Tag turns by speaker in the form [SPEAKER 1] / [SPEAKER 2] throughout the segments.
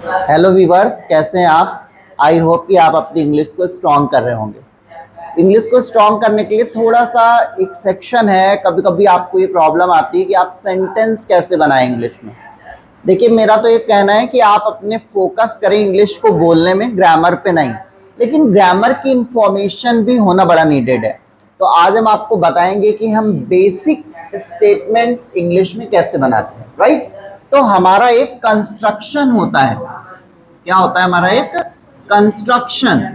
[SPEAKER 1] Hello viewers, कैसे हैं आप। आई होप कि आप अपनी इंग्लिश को स्ट्रॉन्ग कर रहे होंगे। इंग्लिश को स्ट्रॉन्ग करने के लिए थोड़ा सा एक सेक्शन है। कभी कभी आपको ये प्रॉब्लम आती है कि आप सेंटेंस कैसे बनाएं इंग्लिश में। देखिए, मेरा तो ये कहना है कि आप अपने फोकस करें इंग्लिश को बोलने में, ग्रामर पे नहीं। लेकिन ग्रामर की इंफॉर्मेशन भी होना बड़ा नीडेड है। तो आज हम आपको बताएंगे कि हम बेसिक स्टेटमेंट्स इंग्लिश में कैसे बनाते हैं, राइट। तो हमारा एक कंस्ट्रक्शन होता है। क्या होता है हमारा एक कंस्ट्रक्शन।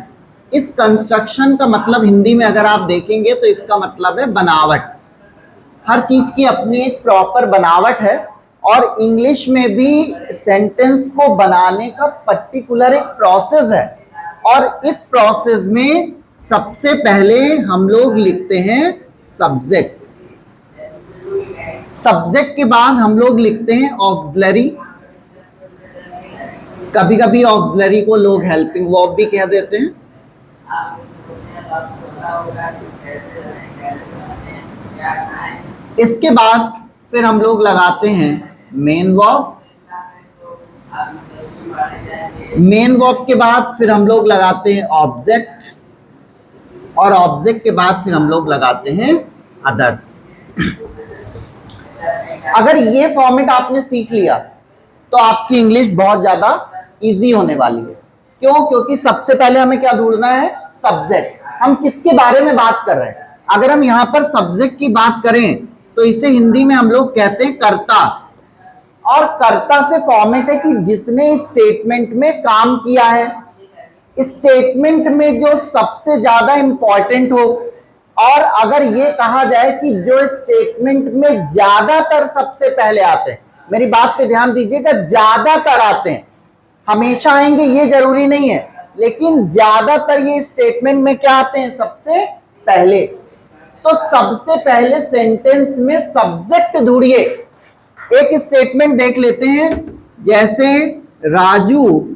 [SPEAKER 1] इस कंस्ट्रक्शन का मतलब हिंदी में अगर आप देखेंगे तो इसका मतलब है बनावट। हर चीज की अपनी एक प्रॉपर बनावट है और इंग्लिश में भी सेंटेंस को बनाने का पर्टिकुलर एक प्रोसेस है। और इस प्रोसेस में सबसे पहले हम लोग लिखते हैं सब्जेक्ट। सब्जेक्ट के बाद हम लोग लिखते हैं ऑक्सिलरी। कभी कभी ऑक्सिलरी को लोग हेल्पिंग वर्ब भी कह देते हैं। इसके बाद फिर हम लोग लगाते हैं मेन वर्ब। मेन वर्ब के बाद फिर हम लोग लगाते हैं ऑब्जेक्ट। और ऑब्जेक्ट के बाद फिर हम लोग लगाते हैं अदर्स। अगर ये फॉर्मेट आपने सीख लिया तो आपकी इंग्लिश बहुत ज्यादा इजी होने वाली है। क्यों? क्योंकि सबसे पहले हमें क्या ढूंढना है? सब्जेक्ट। हम किसके बारे में बात कर रहे हैं? अगर हम यहां पर सब्जेक्ट की बात करें तो इसे हिंदी में हम लोग कहते हैं कर्ता। और कर्ता से फॉर्मेट है कि जिसने इस स्टेटमेंट में काम किया है, स्टेटमेंट में जो सबसे ज्यादा इंपॉर्टेंट हो। और अगर ये कहा जाए कि जो स्टेटमेंट में ज्यादातर सबसे पहले आते हैं, मेरी बात पे ध्यान दीजिएगा, ज्यादातर आते हैं, हमेशा आएंगे ये जरूरी नहीं है, लेकिन ज्यादातर ये स्टेटमेंट में क्या आते हैं? सबसे पहले। तो सबसे पहले सेंटेंस में सब्जेक्ट ढूंढिए। एक स्टेटमेंट देख लेते हैं, जैसे राजू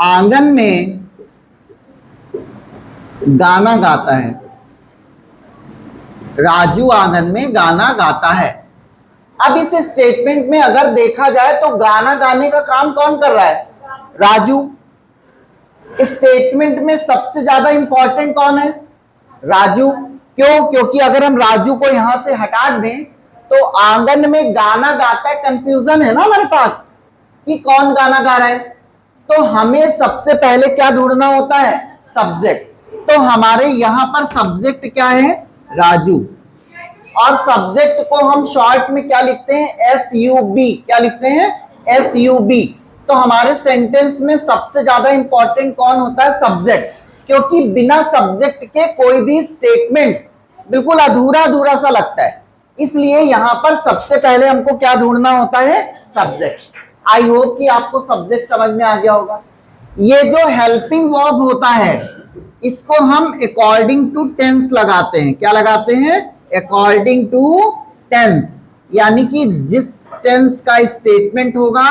[SPEAKER 1] आंगन में गाना गाता है। राजू आंगन में गाना गाता है। अब इस स्टेटमेंट में अगर देखा जाए तो गाना गाने का काम कौन कर रहा है? राजू। स्टेटमेंट में सबसे ज्यादा इंपॉर्टेंट कौन है? राजू। क्यों? क्योंकि अगर हम राजू को यहां से हटा दें तो आंगन में गाना गाता है, कंफ्यूजन है ना हमारे पास कि कौन गाना गा रहा है। तो हमें सबसे पहले क्या ढूंढना होता है? सब्जेक्ट। तो हमारे यहां पर सब्जेक्ट क्या है? राजू। और सब्जेक्ट को हम शॉर्ट में क्या लिखते हैं? SUB। क्या लिखते हैं? SUB। तो हमारे सेंटेंस में सबसे ज्यादा इंपॉर्टेंट कौन होता है? सब्जेक्ट। क्योंकि बिना सब्जेक्ट के कोई भी स्टेटमेंट बिल्कुल अधूरा अधूरा सा लगता है। इसलिए यहां पर सबसे पहले हमको क्या ढूंढना होता है? सब्जेक्ट। आई होप कि आपको सब्जेक्ट समझ में आ गया होगा। ये जो हेल्पिंग वर्ब होता है इसको हम अकॉर्डिंग टू टेंस लगाते हैं। क्या लगाते हैं? According to tense. यानी कि जिस टेंस का स्टेटमेंट होगा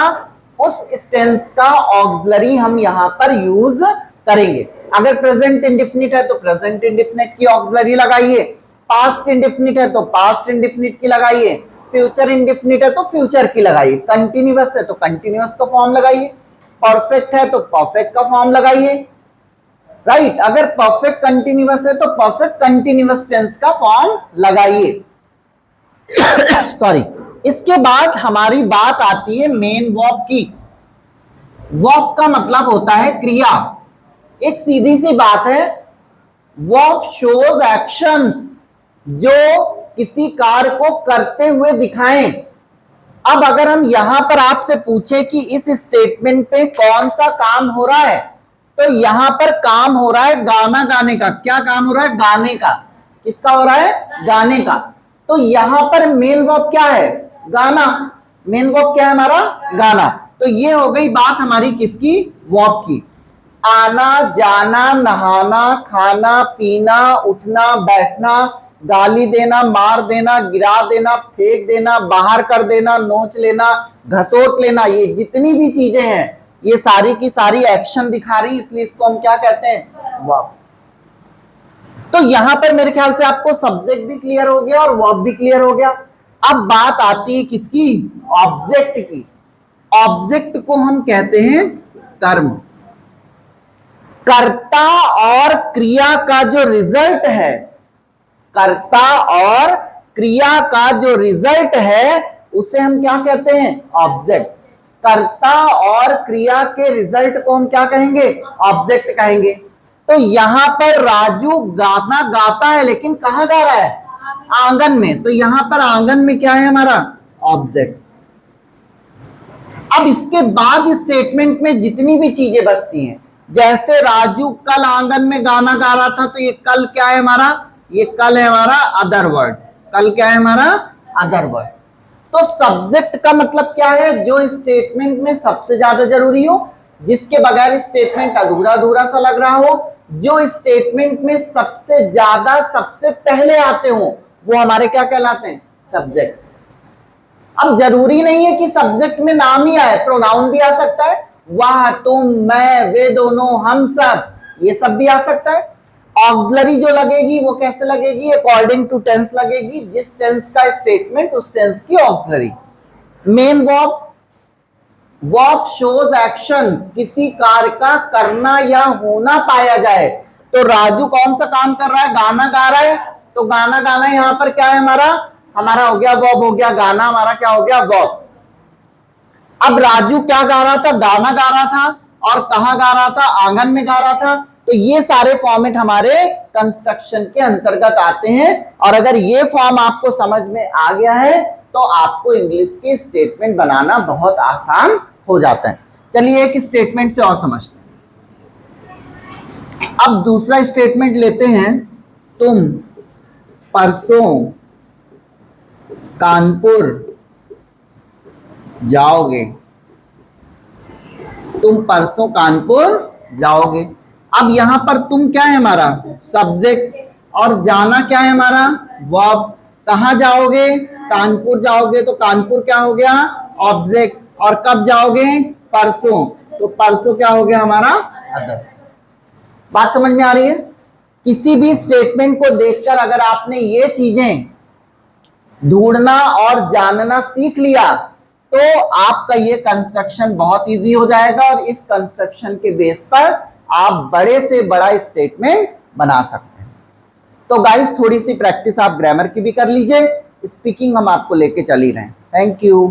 [SPEAKER 1] उस टेंस का ऑक्सिलरी हम यहां पर यूज करेंगे। अगर प्रेजेंट इंडेफिनिट है तो प्रेजेंट इंडेफिनिट की ऑक्सिलरी लगाइए। पास्ट इंडेफिनिट है तो पास्ट इंडेफिनिट की लगाइए। फ्यूचर इंडेफिनिट है तो फ्यूचर की लगाइए। कंटिन्यूअस है तो कंटिन्यूअस का फॉर्म लगाइए। परफेक्ट है तो परफेक्ट का फॉर्म लगाइए, राइट। अगर परफेक्ट कंटिन्यूअस है तो परफेक्ट कंटिन्यूअस टेंस का फॉर्म लगाइए। सॉरी। इसके बाद हमारी बात आती है मेन वर्ब की। वर्ब का मतलब होता है क्रिया। एक सीधी सी बात है, वर्ब शोज एक्शंस, जो किसी कार्य को करते हुए दिखाएं। अब अगर हम यहां पर आपसे पूछे कि इस स्टेटमेंट पे कौन सा काम हो रहा है, तो यहां पर काम हो रहा है गाना गाने का। क्या काम हो रहा है? गाने का। किसका हो रहा है? गाने का। तो यहां पर मेन वर्ब क्या है? गाना। मेन वर्ब क्या है हमारा? गाना। तो ये हो गई बात हमारी किसकी? वर्ब की। आना, जाना, नहाना, खाना, पीना, उठना, बैठना, गाली देना, मार देना, गिरा देना, फेंक देना, बाहर कर देना, नोच लेना, घसोट लेना, ये जितनी भी चीजें हैं ये सारी की सारी एक्शन दिखा रही, इसलिए इसको हम क्या कहते हैं? वर्ब। तो यहां पर मेरे ख्याल से आपको सब्जेक्ट भी क्लियर हो गया और वर्ब भी क्लियर हो गया। अब बात आती है किसकी? ऑब्जेक्ट की। ऑब्जेक्ट को हम कहते हैं कर्म। कर्ता और क्रिया का जो रिजल्ट है, कर्ता और क्रिया का जो रिजल्ट है उसे हम क्या कहते हैं? ऑब्जेक्ट। कर्ता और क्रिया के रिजल्ट को हम क्या कहेंगे? ऑब्जेक्ट कहेंगे। तो यहां पर राजू गाना गाता है, लेकिन कहां गा रहा है? आंगन में। तो यहां पर आंगन में क्या है हमारा? ऑब्जेक्ट। अब इसके बाद स्टेटमेंट में जितनी भी चीजें बचती हैं, जैसे राजू कल आंगन में गाना गा रहा था, तो ये कल क्या है हमारा? ये कल है हमारा अदर वर्ड। कल क्या है हमारा? Other word. तो सब्जेक्ट का मतलब क्या है? जो स्टेटमेंट में सबसे ज्यादा जरूरी हो, जिसके बगैर स्टेटमेंट अधूरा अधूरा सा लग रहा हो, जो स्टेटमेंट में सबसे ज्यादा सबसे पहले आते हो, वो हमारे क्या कहलाते हैं? सब्जेक्ट। अब जरूरी नहीं है कि सब्जेक्ट में नाम ही आए, प्रोनाउन भी आ सकता है। वह, तुम, मैं, वे दोनों, हम सब, ये सब भी आ सकता है। ऑक्सिलरी जो लगेगी वो कैसे लगेगी? अकॉर्डिंग टू टेंस लगेगी। जिस टेंस का स्टेटमेंट उस टेंस की auxiliary. Main verb, verb shows action, किसी कार्य का करना या होना पाया जाए। तो राजू कौन सा काम कर रहा है? गाना गा रहा है। तो गाना गाना यहां पर क्या है हमारा? हमारा हो गया वर्ब, हो गया गाना, हमारा क्या हो गया? वर्ब। अब राजू क्या गा रहा था? गाना गा रहा था। और कहां गा रहा था? आंगन में गा रहा था। तो ये सारे फॉर्मेट हमारे कंस्ट्रक्शन के अंतर्गत आते हैं। और अगर ये फॉर्म आपको समझ में आ गया है तो आपको इंग्लिश के स्टेटमेंट बनाना बहुत आसान हो जाता है। चलिए एक स्टेटमेंट से और समझते हैं। अब दूसरा स्टेटमेंट लेते हैं। तुम परसों कानपुर जाओगे। तुम परसों कानपुर जाओगे। अब यहां पर तुम क्या है हमारा? सब्जेक्ट। और जाना क्या है हमारा? वर्ब। कहां जाओगे? कानपुर जाओगे। तो कानपुर क्या हो गया? ऑब्जेक्ट। और कब जाओगे? परसों। तो परसों क्या हो गया हमारा? अदर। बात समझ में आ रही है? किसी भी स्टेटमेंट को देखकर अगर आपने ये चीजें ढूंढना और जानना सीख लिया तो आपका ये कंस्ट्रक्शन बहुत इजी हो जाएगा। और इस कंस्ट्रक्शन के बेस पर आप बड़े से बड़ा स्टेटमेंट बना सकते हैं। तो गाइस थोड़ी सी प्रैक्टिस आप ग्रामर की भी कर लीजिए। स्पीकिंग हम आपको लेके चल ही रहे हैं। Thank you.